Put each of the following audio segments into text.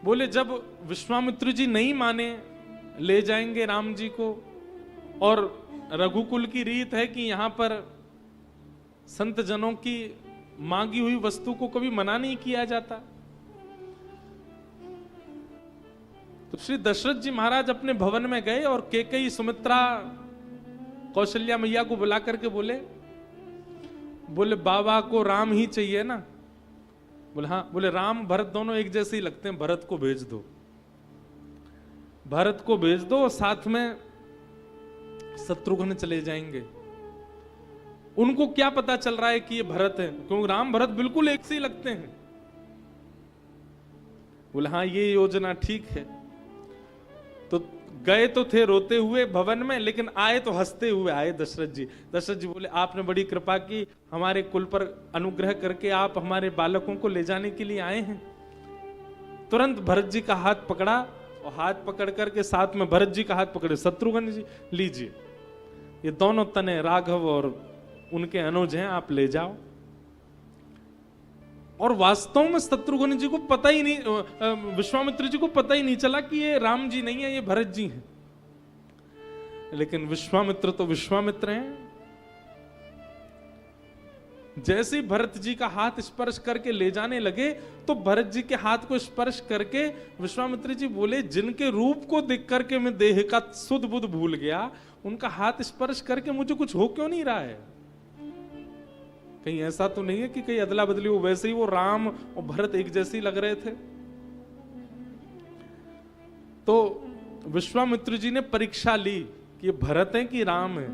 बोले जब विश्वामित्र जी नहीं माने, ले जाएंगे राम जी को, और रघुकुल की रीत है कि यहां पर संत जनों की मांगी हुई वस्तु को कभी मना नहीं किया जाता। तो श्री दशरथ जी महाराज अपने भवन में गए और कैकेयी, सुमित्रा, कौशल्या मैया को बुला करके बोले बाबा को राम ही चाहिए ना? बोले हाँ। बोले राम भरत दोनों एक जैसे ही लगते हैं, भरत को भेज दो, भरत को भेज दो, साथ में शत्रुघ्न चले जाएंगे। उनको क्या पता चल रहा है कि ये भरत है, क्योंकि राम भरत बिल्कुल एक से ही लगते हैं। बोले हाँ ये योजना ठीक है। तो गए तो थे रोते हुए भवन में, लेकिन आए तो हंसते हुए आए दशरथ जी। दशरथ जी बोले आपने बड़ी कृपा की, हमारे कुल पर अनुग्रह करके आप हमारे बालकों को ले जाने के लिए आए हैं। तुरंत भरत जी का हाथ पकड़ा, और हाथ पकड़ करके साथ में भरत जी का हाथ पकड़े, शत्रुघ्न जी लीजिए, ये दोनों तने राघव और उनके अनुज हैं, आप ले जाओ। और वास्तव में शत्रुघ्न जी को पता ही नहीं, विश्वामित्र जी को पता ही नहीं चला कि ये राम जी नहीं है, ये भरत जी हैं। लेकिन विश्वामित्र तो विश्वामित्र हैं। जैसे ही भरत जी का हाथ स्पर्श करके ले जाने लगे, तो भरत जी के हाथ को स्पर्श करके विश्वामित्र जी बोले जिनके रूप को देख करके मैं देह का सुध बुध भूल गया, उनका हाथ स्पर्श करके मुझे कुछ हो क्यों नहीं रहा है? कहीं ऐसा तो नहीं है कि कहीं अदला बदली हो? वैसे ही वो राम और भरत एक जैसे ही लग रहे थे। तो विश्वामित्र जी ने परीक्षा ली कि ये भरत है कि राम है।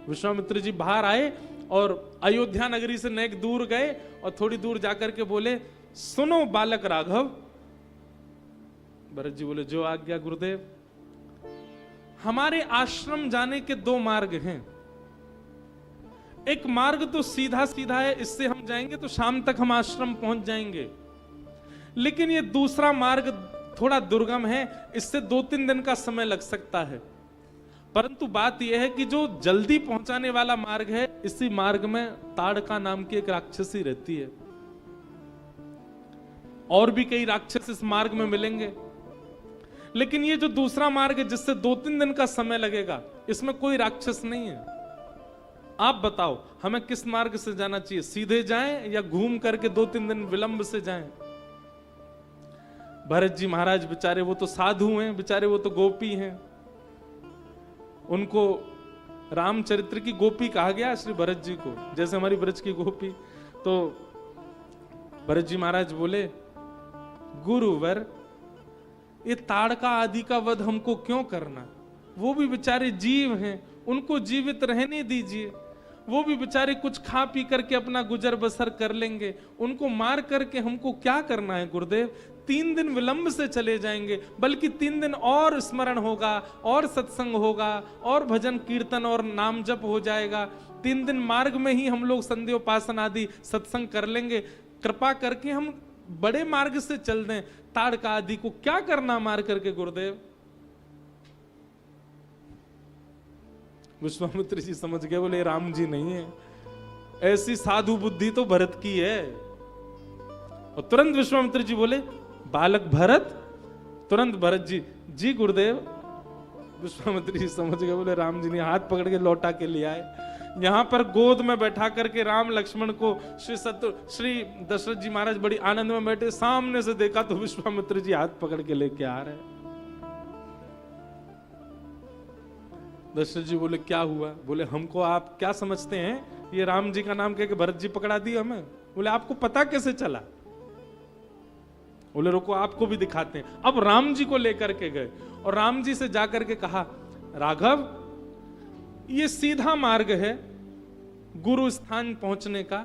विश्वामित्र जी बाहर आए और अयोध्या नगरी से नेक दूर गए, और थोड़ी दूर जाकर के बोले सुनो बालक राघव। भरत जी बोले जो आज्ञा गुरुदेव। हमारे आश्रम जाने के दो मार्ग हैं। एक मार्ग तो सीधा सीधा है, इससे हम जाएंगे तो शाम तक हम आश्रम पहुंच जाएंगे। लेकिन ये दूसरा मार्ग थोड़ा दुर्गम है, इससे 2-3 दिन का समय लग सकता है। परंतु बात यह है कि जो जल्दी पहुंचाने वाला मार्ग है, इसी मार्ग में ताड़का नाम की एक राक्षसी रहती है। और भी कई राक्षस इस मार्ग में मिलेंगे, लेकिन ये जो दूसरा मार्ग है जिससे 2-3 दिन का समय लगेगा, इसमें कोई राक्षस नहीं है। आप बताओ हमें किस मार्ग से जाना चाहिए? सीधे जाएं या घूम करके 2-3 दिन विलंब से जाएं? भरत जी महाराज बेचारे वो तो साधु हैं, बेचारे वो तो गोपी हैं, उनको रामचरित्र की गोपी कहा गया श्री भरत जी को, जैसे हमारी ब्रज की गोपी। तो भरत जी महाराज बोले गुरुवर ये ताड़का आदि का वध हमको क्यों करना? वो भी बेचारे जीव हैं, उनको जीवित रहने दीजिए। वो भी बेचारे कुछ खा पी करके अपना गुजर बसर कर लेंगे, उनको मार करके हमको क्या करना है गुरुदेव? 3 दिन विलंब से चले जाएंगे, बल्कि 3 दिन और स्मरण होगा, और सत्संग होगा, और भजन कीर्तन और नाम जप हो जाएगा। 3 दिन मार्ग में ही हम लोग संध्योपासन आदि सत्संग कर लेंगे। कृपा करके हम बड़े मार्ग से चल दें, ताड़का आदि को क्या करना मार करके गुरुदेव? विश्वामित्र जी समझ गए, बोले राम जी नहीं है, ऐसी साधु बुद्धि तो भरत की है। और तुरंत विश्वामित्र जी बोले बालक भरत। तुरंत भरत जी जी गुरुदेव। विश्वामित्र जी समझ गए, बोले राम जी ने हाथ पकड़ के लौटा के ले आए। यहां पर गोद में बैठा करके राम लक्ष्मण को श्री दशरथ जी महाराज बड़ी आनंद में बैठे, सामने से देखा तो विश्वामित्र जी हाथ पकड़ के लेके आ रहे हैं। दशरथ जी बोले क्या हुआ? बोले हमको आप क्या समझते हैं? ये राम जी का नाम कह के भरत जी पकड़ा दिए हमें। बोले आपको पता कैसे चला? बोले रुको आपको भी दिखाते हैं। अब राम जी को लेकर के गए और राम जी से जाकर के कहा राघव ये सीधा मार्ग है गुरु स्थान पहुंचने का,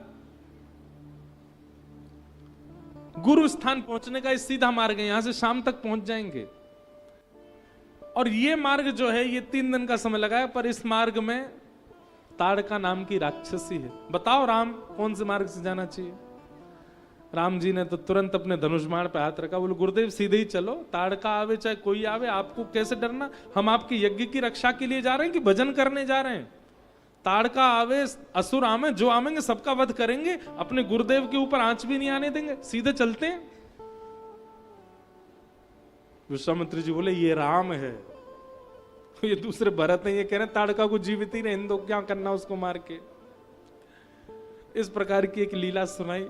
गुरु स्थान पहुंचने का ये सीधा मार्ग है, यहां से शाम तक पहुंच जाएंगे। और ये मार्ग जो है ये 3 दिन का समय लगा है, पर इस मार्ग में ताड़का नाम की राक्षसी है। बताओ राम कौन से मार्ग से जाना चाहिए? राम जी ने तो तुरंत अपने धनुष्मान पे हाथ रखा, बोले गुरुदेव सीधे ही चलो, ताड़का आवे चाहे कोई आवे, आपको कैसे डरना? हम आपके यज्ञ की रक्षा के लिए जा रहे हैं कि भजन करने जा रहे हैं? ताड़का आवे असुर आवे, जो आवेंगे सबका वध करेंगे, अपने गुरुदेव के ऊपर आंच भी नहीं आने देंगे, सीधे चलते हैं। विश्वामित्र जी बोले ये राम है, ये दूसरे भरत है, ये कह रहे ताड़का को जीवित ही रहने दो, क्या करना उसको मार के। इस प्रकार की एक लीला सुनाई।